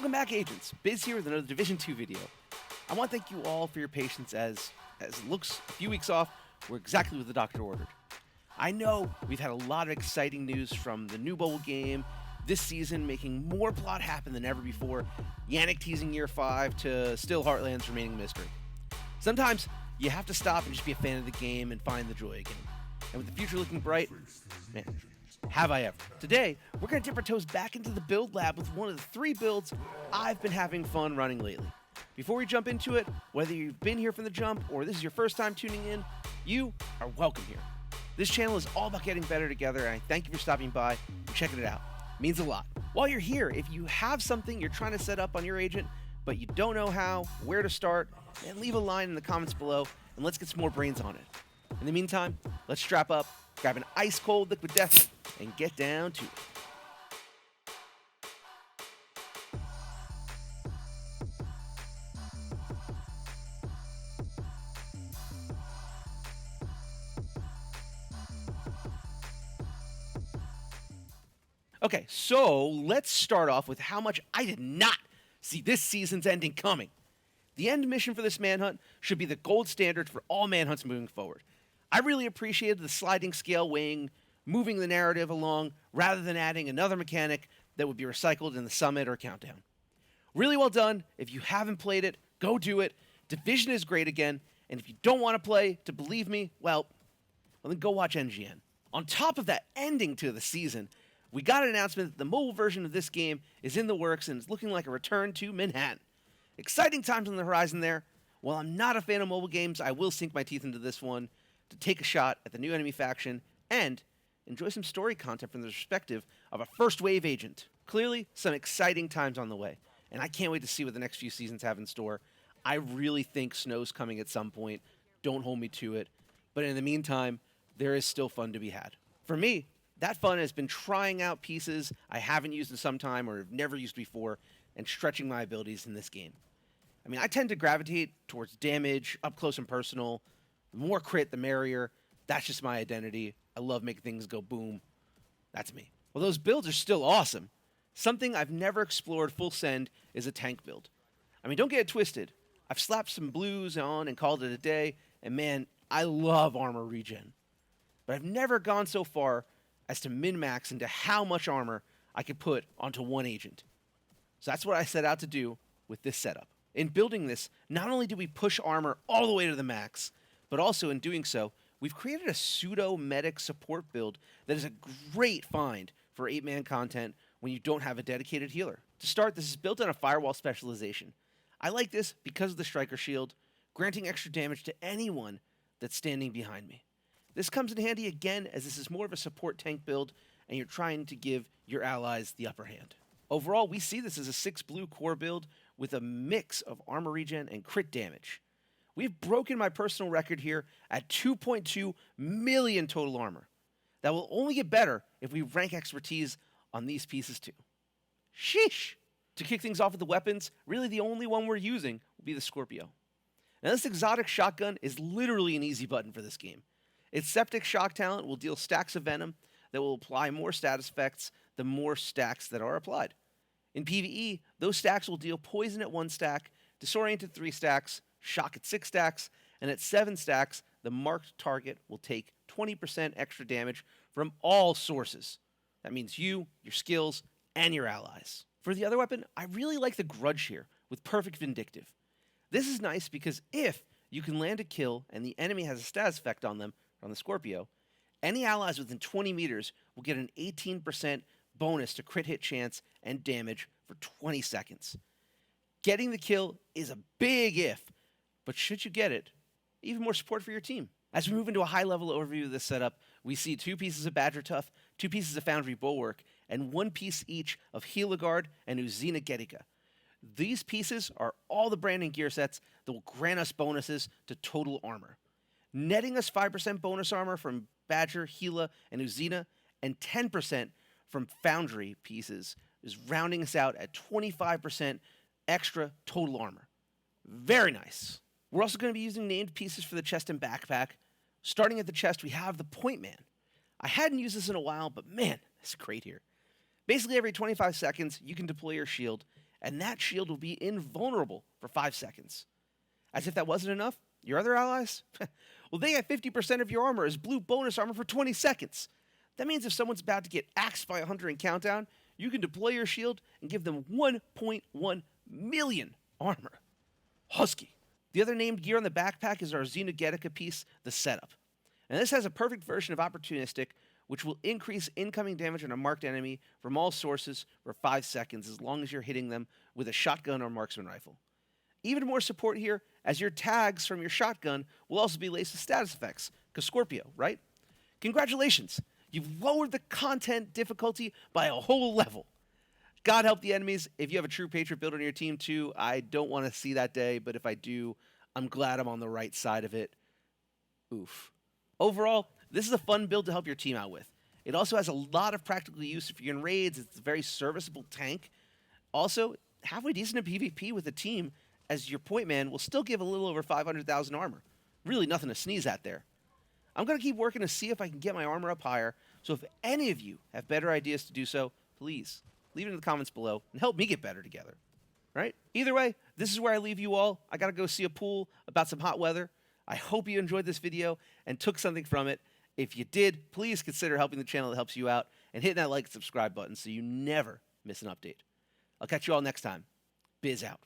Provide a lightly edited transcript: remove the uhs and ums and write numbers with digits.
Welcome back, agents. Biz here with another Division 2 video. I want to thank you all for your patience as it looks a few weeks off, we're exactly what the doctor ordered. I know we've had a lot of exciting news from the new bowl game this season, making more plot happen than ever before, Yannick teasing Year 5 to still Heartland's remaining mystery. Sometimes you have to stop and just be a fan of the game and find the joy again. And with the future looking bright, man, have I ever. Today, we're going to dip our toes back into the build lab with one of the 3 builds I've been having fun running lately. Before we jump into it, whether you've been here from the jump or this is your first time tuning in, you are welcome here. This channel is all about getting better together, and I thank you for stopping by and checking it out. It means a lot. While you're here, if you have something you're trying to set up on your agent, but you don't know how, where to start, then leave a line in the comments below, and let's get some more brains on it. In the meantime, let's strap up, grab an ice-cold liquid death, and get down to it. Okay, so let's start off with how much I did not see this season's ending coming. The end mission for this manhunt should be the gold standard for all manhunts moving forward. I really appreciated the sliding scale weighing, moving the narrative along, rather than adding another mechanic that would be recycled in the summit or countdown. Really well done. If you haven't played it, go do it. Division is great again, and if you don't want to play to believe me, well, then go watch NGN. On top of that ending to the season, we got an announcement that the mobile version of this game is in the works and is looking like a return to Manhattan. Exciting times on the horizon there. While I'm not a fan of mobile games, I will sink my teeth into this one to take a shot at the new enemy faction and enjoy some story content from the perspective of a first wave agent. Clearly, some exciting times on the way, and I can't wait to see what the next few seasons have in store. I really think Snow's coming at some point. Don't hold me to it. But in the meantime, there is still fun to be had. For me, that fun has been trying out pieces I haven't used in some time or have never used before and stretching my abilities in this game. I mean, I tend to gravitate towards damage, up close and personal. The more crit, the merrier. That's just my identity. I love making things go boom. That's me. Well, those builds are still awesome. Something I've never explored full send is a tank build. I mean, don't get it twisted. I've slapped some blues on and called it a day, and man, I love armor regen. But I've never gone so far as to min-max into how much armor I could put onto one agent. So that's what I set out to do with this setup. In building this, not only did we push armor all the way to the max, but also in doing so, we've created a pseudo-medic support build that is a great find for 8-man content when you don't have a dedicated healer. To start, this is built on a firewall specialization. I like this because of the striker shield, granting extra damage to anyone that's standing behind me. This comes in handy again as this is more of a support tank build and you're trying to give your allies the upper hand. Overall, we see this as a 6 blue core build with a mix of armor regen and crit damage. We've broken my personal record here at 2.2 million total armor. That will only get better if we rank expertise on these pieces too. Sheesh! To kick things off with the weapons, really the only one we're using will be the Scorpio. Now this exotic shotgun is literally an easy button for this game. Its septic shock talent will deal stacks of venom that will apply more status effects the more stacks that are applied. In PvE, those stacks will deal poison at 1 stack, disorient at 3 stacks, shock at 6 stacks, and at 7 stacks, the marked target will take 20% extra damage from all sources. That means you, your skills, and your allies. For the other weapon, I really like the Grudge here with Perfect Vindictive. This is nice because if you can land a kill and the enemy has a status effect on them, on the Scorpio, any allies within 20 meters will get an 18% bonus to crit hit chance and damage for 20 seconds. Getting the kill is a big if, but should you get it, even more support for your team. As we move into a high-level overview of this setup, we see 2 pieces of Badger Tough, 2 pieces of Foundry Bulwark, and 1 piece each of Heligard and Uzina Getica. These pieces are all the branding gear sets that will grant us bonuses to total armor, netting us 5% bonus armor from Badger, Gila, and Uzina, and 10% from Foundry pieces is rounding us out at 25% extra total armor. Very nice. We're also going to be using named pieces for the chest and backpack. Starting at the chest, we have the POINTMAN. I hadn't used this in a while, but man, it's great here. Basically, every 25 seconds, you can deploy your shield, and that shield will be invulnerable for 5 seconds. As if that wasn't enough, your other allies? Well, they get 50% of your armor as blue bonus armor for 20 seconds. That means if someone's about to get axed by a hunter in Countdown, you can deploy your shield and give them 1.1 million armor. Husky. The other named gear on the backpack is our Xenogetica piece, the Setup. And this has a perfect version of Opportunistic, which will increase incoming damage on a marked enemy from all sources for 5 seconds as long as you're hitting them with a shotgun or marksman rifle. Even more support here, as your tags from your shotgun will also be laced with status effects, because Scorpio, right? Congratulations! You've lowered the content difficulty by a whole level. God help the enemies. If you have a true Patriot build on your team too, I don't want to see that day, but if I do, I'm glad I'm on the right side of it. Oof. Overall, this is a fun build to help your team out with. It also has a lot of practical use if you're in raids. It's a very serviceable tank. Also, halfway decent in PvP with a team, as your point man will still give a little over 500,000 armor. Really nothing to sneeze at there. I'm going to keep working to see if I can get my armor up higher, so if any of you have better ideas to do so, please leave it in the comments below and help me get better together. Right? Either way, this is where I leave you all. I got to go see a pool about some hot weather. I hope you enjoyed this video and took something from it. If you did, please consider helping the channel that helps you out and hitting that like and subscribe button so you never miss an update. I'll catch you all next time. Biz out.